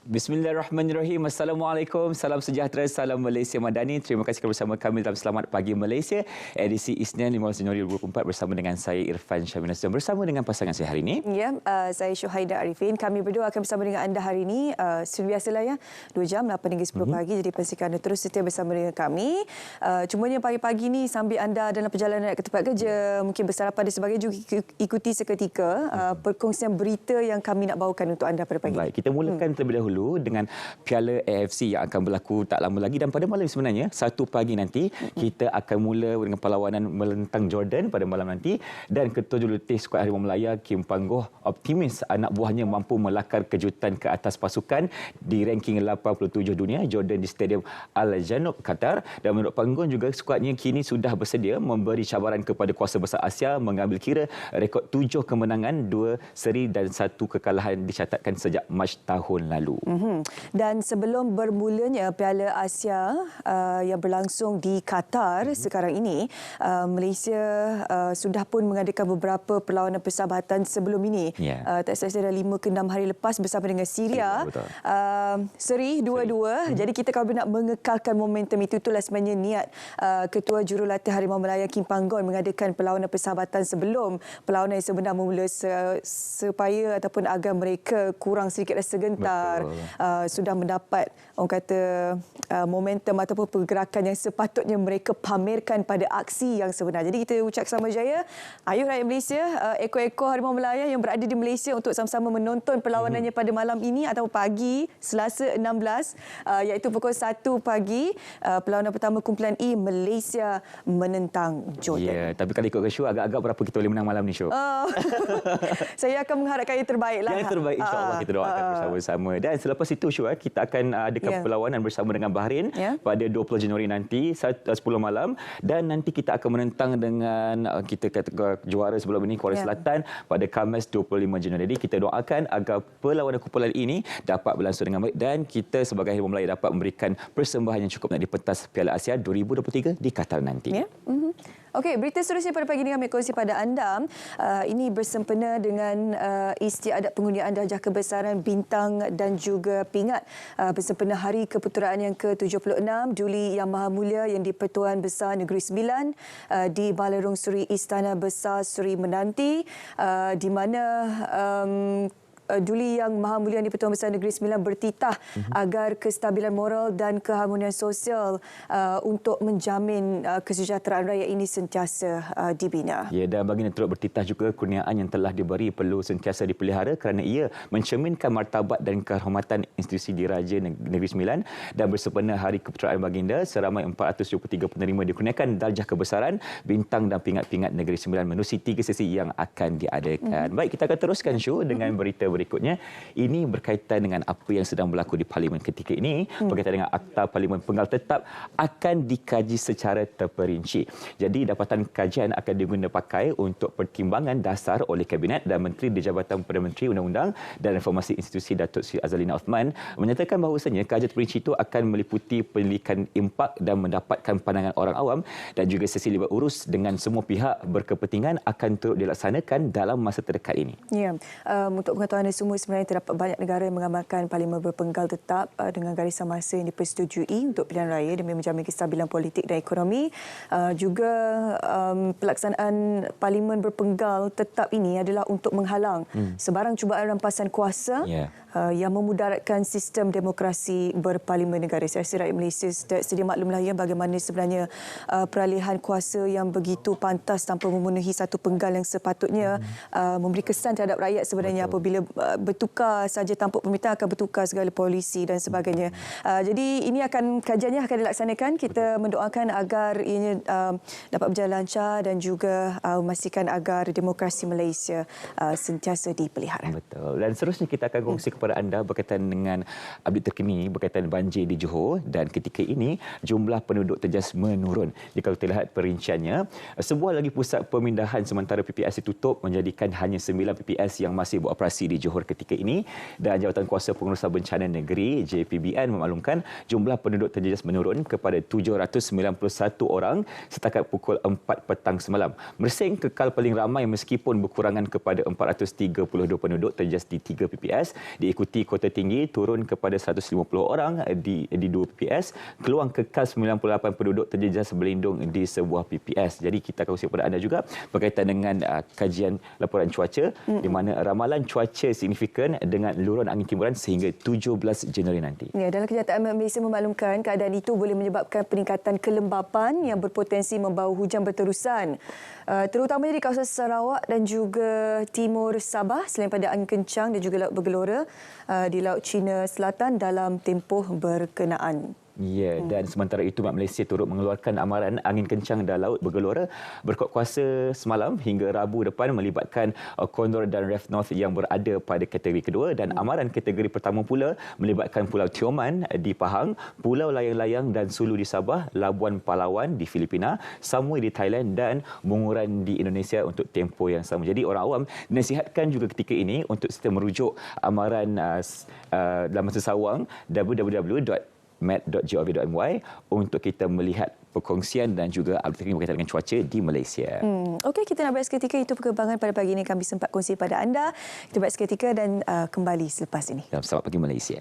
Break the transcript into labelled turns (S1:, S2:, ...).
S1: Bismillahirrahmanirrahim. Assalamualaikum. Salam sejahtera. Salam Malaysia Madani. Terima kasih kerana bersama kami dalam Selamat Pagi Malaysia. Edisi Isnin 15 Januari 2024 bersama dengan saya Irfan Syamina dan bersama dengan pasangan saya hari ini.
S2: Ya, saya Syuhaida Arifin. Kami berdua akan bersama dengan anda hari ini. Seperti biasalah ya, 2 jam 8 hingga 10 pagi. Jadi pastikan anda terus setia bersama dengan kami. Cumanya pagi-pagi ni sambil anda dalam perjalanan ke tempat kerja, mungkin bersarapan dan sebagainya, juga ikuti seketika perkongsian berita yang kami nak bawakan untuk anda pada pagi.
S1: Baik, kita mulakan terlebih dahulu dengan Piala AFC yang akan berlaku tak lama lagi, dan pada malam sebenarnya 1 pagi nanti kita akan mula dengan perlawanan melentang Jordan pada malam nanti, dan ketua jurulatih skuad Harimau Melaya Kim Panggoh optimis anak buahnya mampu melakar kejutan ke atas pasukan di ranking 87 dunia Jordan di Stadium Al Janoub Qatar. Dan menurut Panggoh juga skuadnya kini sudah bersedia memberi cabaran kepada kuasa besar Asia mengambil kira rekod 7 kemenangan, 2 seri dan 1 kekalahan dicatatkan sejak Mac tahun lalu.
S2: Dan sebelum bermulanya Piala Asia yang berlangsung di Qatar sekarang ini, Malaysia sudah pun mengadakan beberapa perlawanan persahabatan sebelum ini. Tak salah 5 ke 6 hari lepas bersama dengan Syria. Seri 2-2. Jadi kita kalau nak mengekalkan momentum itulah sebenarnya niat Ketua Jurulatih Harimau Melaya Kim Panggoh mengadakan perlawanan persahabatan sebelum perlawanan yang sebenar bermula, supaya ataupun agar mereka kurang sedikit rasa gentar. Sudah mendapat orang kata momentum ataupun pergerakan yang sepatutnya mereka pamerkan pada aksi yang sebenar. Jadi kita ucap sama jaya, ayuh rakyat Malaysia, ekor-ekor Harimau Melaya yang berada di Malaysia untuk sama-sama menonton perlawanannya pada malam ini atau pagi Selasa 16, iaitu pukul 1 pagi. Perlawanan pertama kumpulan E, Malaysia menentang Jordan.
S1: Ya, tapi kalau ikut ke show agak-agak berapa kita boleh menang malam ni, show?
S2: Saya akan mengharapkan yang terbaik lah.
S1: Yang terbaik, insya-Allah kita doakan bersama-sama. Dan selepas itu, show kita akan adakan perlawanan bersama dengan Bahrain pada 20 Januari nanti 10 malam, dan nanti kita akan menentang dengan kita kata juara sebelum ini Korea Selatan pada Khamis 25 Januari. Jadi kita doakan agar perlawanan kumpulan ini dapat berlangsung dengan baik dan kita sebagai Harimau Melaya dapat memberikan persembahan yang cukup nak dipentas Piala Asia 2023 di Qatar nanti.
S2: Okey, berita seterusnya pada pagi ini kami kongsi pada anda. Ini bersempena dengan istiadat pengundian Darjah Kebesaran Bintang dan juga Pingat bersempena Hari Keputeraan yang ke-76 Duli Yang Maha Mulia yang di-Pertuan Besar Negeri Sembilan di Balerong Suri Istana Besar Seri Menanti, di mana Duli Yang Maha Mulia di Pertuan Besar Negeri Sembilan bertitah agar kestabilan moral dan keharmonian sosial untuk menjamin kesejahteraan rakyat ini sentiasa dibina.
S1: Ya, dan baginda turut bertitah juga kurniaan yang telah diberi perlu sentiasa dipelihara kerana ia mencerminkan martabat dan kehormatan institusi diraja Negeri Sembilan. Dan bersempena Hari Keputeraan baginda, seramai 423 penerima dikurniakan Darjah Kebesaran Bintang dan Pingat-Pingat Negeri Sembilan menerusi 3 sesi yang akan diadakan. Baik, kita akan teruskan show dengan berita berikutnya. Ini berkaitan dengan apa yang sedang berlaku di Parlimen ketika ini, berkaitan dengan Akta Parlimen Penggal Tetap akan dikaji secara terperinci. Jadi dapatan kajian akan diguna pakai untuk pertimbangan dasar oleh Kabinet, dan Menteri di Jabatan Perdana Menteri Undang-Undang dan Reformasi Institusi Datuk Seri Azalina Othman menyatakan bahawasanya kajian terperinci itu akan meliputi penyelidikan impak dan mendapatkan pandangan orang awam, dan juga sesi libat urus dengan semua pihak berkepentingan akan turut dilaksanakan dalam masa terdekat ini.
S2: Ya, untuk pengetahuan semua, sebenarnya terdapat banyak negara yang mengamalkan Parlimen berpenggal tetap dengan garisan masa yang dipersetujui untuk pilihan raya demi menjamin kestabilan politik dan ekonomi. Juga pelaksanaan Parlimen berpenggal tetap ini adalah untuk menghalang sebarang cubaan rampasan kuasa yang memudaratkan sistem demokrasi berparlimen negara. Saya rasa rakyat Malaysia sedia maklumlah ya bagaimana sebenarnya peralihan kuasa yang begitu pantas tanpa memenuhi satu penggal yang sepatutnya memberi kesan terhadap rakyat sebenarnya. Apabila bertukar saja tanpa permintaan akan bertukar segala polisi dan sebagainya. Jadi ini kajiannya akan dilaksanakan. Kita mendoakan agar ianya dapat berjalan lancar dan juga memastikan agar demokrasi Malaysia sentiasa dipelihara.
S1: Betul. Dan seterusnya kita akan kongsi kepada anda berkaitan dengan update terkini berkaitan banjir di Johor, dan ketika ini jumlah penduduk terjejas menurun. Jika kita lihat perinciannya, sebuah lagi pusat pemindahan sementara PPS ditutup menjadikan hanya 9 PPS yang masih beroperasi di Johor. Johor ketika ini. Dan Jabatan Kuasa Pengurusan Bencana Negeri JPBN memaklumkan jumlah penduduk terjejas menurun kepada 791 orang setakat pukul 4 petang semalam. Mersing kekal paling ramai meskipun berkurangan kepada 432 penduduk terjejas di 3 PPS, diikuti Kota Tinggi turun kepada 150 orang di 2 PPS, Keluang kekal 98 penduduk terjejas berlindung di sebuah PPS. Jadi kita akan kongsi kepada anda juga berkaitan dengan kajian laporan cuaca di mana ramalan cuaca signifikan dengan luruan angin timuran sehingga 17 Januari nanti.
S2: Ya, dalam kenyataan Malaysia memaklumkan keadaan itu boleh menyebabkan peningkatan kelembapan yang berpotensi membawa hujan berterusan. Terutamanya di kawasan Sarawak dan juga timur Sabah selain pada angin kencang dan juga laut bergelora di Laut Cina Selatan dalam tempoh berkenaan.
S1: Ya, dan sementara itu Malaysia turut mengeluarkan amaran angin kencang dan laut bergelora berkuat kuasa semalam hingga Rabu depan melibatkan Condor dan Reef North yang berada pada kategori kedua, dan amaran kategori pertama pula melibatkan Pulau Tioman di Pahang, Pulau Layang-Layang dan Sulu di Sabah, Labuan Palawan di Filipina, Samui di Thailand dan Bunguran di Indonesia untuk tempoh yang sama. Jadi orang awam dinasihatkan juga ketika ini untuk kita merujuk amaran dalam masa sawang www.met.gov.my untuk kita melihat perkongsian dan juga update berkaitan dengan cuaca di Malaysia.
S2: Okey, kita nak berehat seketika. Itu perkembangan pada pagi ini kami sempat kongsi pada anda. Kita berehat seketika dan kembali selepas ini.
S1: Selamat pagi Malaysia.